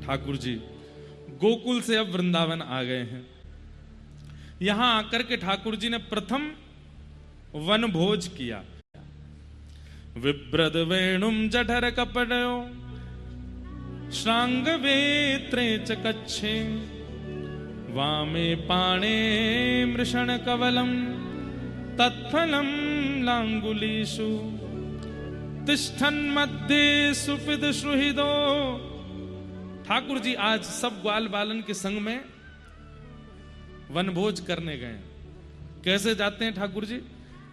ठाकुर जी गोकुल से अब वृंदावन आ गए हैं। यहां आकर के ठाकुर जी ने प्रथम वन भोज किया। विब्रद वेणुम जठर कपड़ो श्रांग वेत्रे च कच्छे वामे पाणे मृषण कवलम तत्फलम लांगुलीषु तिष्ठन मध्य सुपिद सुहृदो। ठाकुर जी आज सब ग्वाल बालन के संग में वनभोज करने गए। कैसे जाते हैं ठाकुर जी?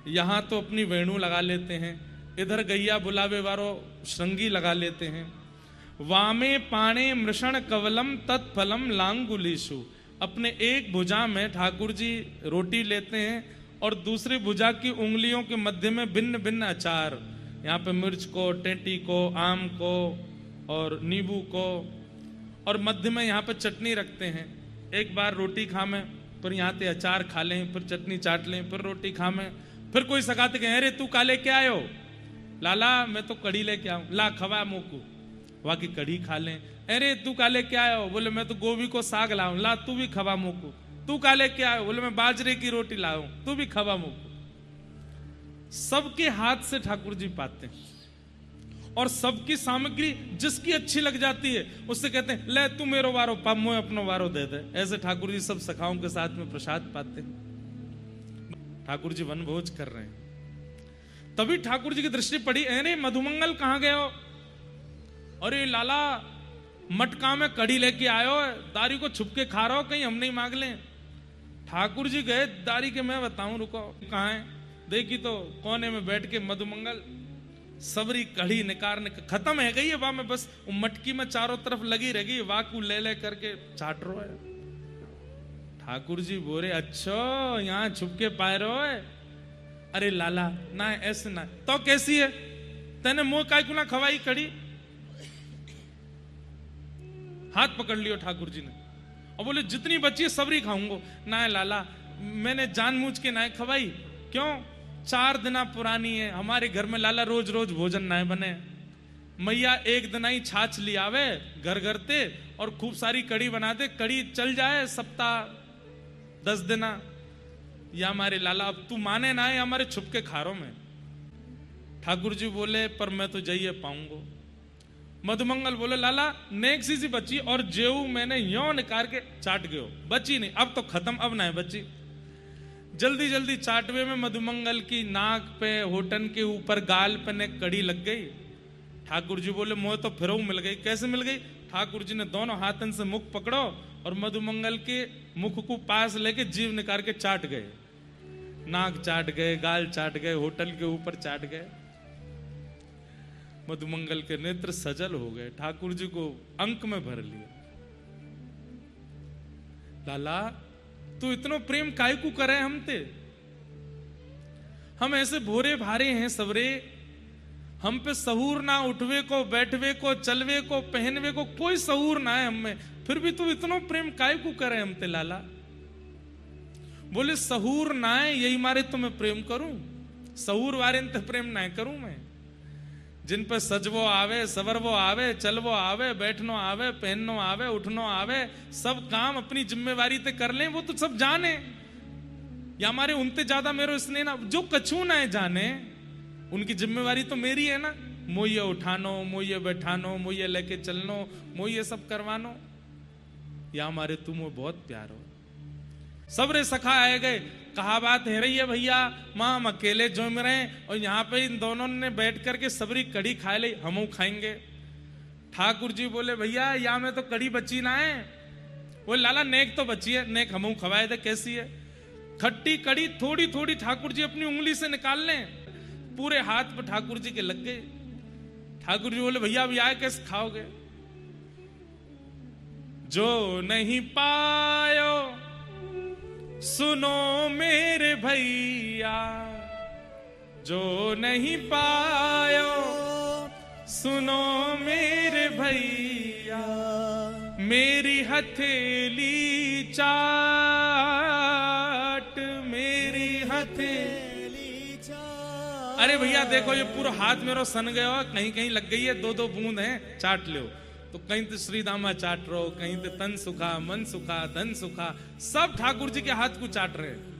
यहां तो अपनी वेणु लगा लेते हैं, इधर गैया बुलावे वारो श्रृंगी लगा लेते हैं। वामे पाणे मृषण कवलम तत्फलम लांगुलीषु, अपने एक भुजा में ठाकुर जी रोटी लेते हैं और दूसरी भुजा की उंगलियों के मध्य में भिन्न भिन्न अचार, यहाँ पे मिर्च को, टेटी को, आम को और नींबू को, और मध्य में यहाँ पे चटनी रखते हैं। एक बार रोटी खा में, फिर यहाँ ते अचार खा लें, फिर चटनी चाट लें, फिर रोटी खा में, फिर कोई सगाते कहे अरे तू काले क्या आयो? लाला मैं तो कढ़ी लेके आऊं, ला खवा मोकू, वहां की कढ़ी खा लें। अरे तू काले क्या आयो? बोले मैं तो गोभी को साग लाऊं, ला तू भी खवा मोकू। तू काले क्या आयो? बोले मैं बाजरे की रोटी लाऊं, तू भी खवा मोकू। सबके हाथ से ठाकुर जी पाते हैं और सबकी सामग्री जिसकी अच्छी लग जाती है उससे कहते हैं ले तू मेरो वारो पा, मोए अपनो वारो दे दे। ऐसे ठाकुर जी सब सखाओं के साथ में प्रसाद पाते हैं। ठाकुर जी वनभोज कर रहे हैं, तभी ठाकुर जी की दृष्टि पड़ी, अरे मधुमंगल कहां गए हो? अरे लाला मटका में कढ़ी लेके आयो, दारी को छुप के खा रहा हो, कहीं हम नहीं मांग लें। ठाकुर जी गए दारी के, मैं बताऊं रुको कहां है। देखी तो कोने में बैठ के मधुमंगल सबरी कढ़ी निकारने खत्म है गई है, वहां में बस मटकी में चारों तरफ लगी रह गई, वाकू ले ले करके चाट रो है। ठाकुर जी बोले अच्छा यहाँ छुप के पाए रो है? अरे लाला ना ऐसे ना, तो कैसी है तेने मुंह काय को ना खवाई कड़ी? हाथ पकड़ लियो ठाकुर जी ने और बोले जितनी बची है सबरी खाऊंगा। ना लाला मैंने जानबूझ के ना खवाई, क्यों? 4 दिना पुरानी है, हमारे घर में लाला रोज रोज भोजन ना बने। मैया एक दिन ही छाछ ले आवे घर घर ते और खूब सारी कड़ी बना दे, कड़ी चल जाए सप्ताह 10 दिना। या हमारे लाला अब तू माने ना है, हमारे छुपके खारों में। ठाकुर जी बोले पर मैं तो जाइए पाऊंगा। मधुमंगल बोले लाला नेक सी बची और जेऊ मैंने यो निकाल के चाट गयो, बची नहीं, अब तो खत्म, अब ना है बची। जल्दी जल्दी चाटवे में मधुमंगल की नाक पे, होठन के ऊपर, गाल पे ने कड़ी लग गई। ठाकुर जी बोले मोह तो फिर मिल गई। कैसे मिल गई? ठाकुर जी ने दोनों हाथन से मुख पकड़ो और मधुमंगल के मुख को पास लेके जीभ निकाल के चाट गए। नाक चाट गए, गाल चाट गए, होटल के ऊपर चाट गए। मधुमंगल के नेत्र सजल हो गए, ठाकुर जी को अंक में भर लिया। लाला तू इतनो प्रेम काय को करे हमते? हम ऐसे भोरे भारे हैं सबरे, हम पे सहूर ना, उठवे को, बैठवे को, चलवे को, पहनवे को कोई सहूर ना है हमें, फिर भी तू इतनो प्रेम काय को करे हमते लाला? बोले सहूर ना है यही मारे तो मैं प्रेम करूं, सहूर वारे तो प्रेम ना करूं मैं। जिन पे सजवो आवे, सवरवो आवे, चलवो आवे, बैठनो आवे, पहननो आवे, उठनो आवे, सब काम अपनी जिम्मेवारी ते कर लें, वो तो सब जाने। या हमारे उनते ज्यादा मेरो इसने ना, जो कछू ना है जाने, उनकी जिम्मेवारी तो मेरी है ना। मोये उठानो, मोये बैठानो, मोये लेके चलनो, मोये सब करवानो। या हमारे तुम बहुत प्यार हो। सबरे सखा आए गए, कहा बात है रही है भैया, मां हम अकेले जम रहे और यहाँ पे इन दोनों ने बैठ करके सबरी कड़ी खा ली, हम खाएंगे। ठाकुर जी बोले भैया या में तो कड़ी बची ना है। बोले लाला नेक तो बची है, नेक हम खवाए थे। कैसी है? खट्टी कड़ी थोड़ी थोड़ी ठाकुर जी अपनी उंगली से निकाल लें, पूरे हाथ पे ठाकुर जी के लग गए। ठाकुर जी बोले भैया अभी आए कैसे खाओगे? जो नहीं पायो सुनो मेरे भैया, जो नहीं पायो सुनो मेरे भैया, मेरी हथेली चाट, मेरी हथेली चाट। अरे भैया देखो ये पूरा हाथ मेरा सन गया, कहीं कहीं लग गई है, 2-2 बूंद हैं, चाट लो। तो कहीं तो श्रीदामा चाट रहो, कहीं तो तन सुखा, मन सुखा, धन सुखा, सब ठाकुर जी के हाथ को चाट रहे हैं।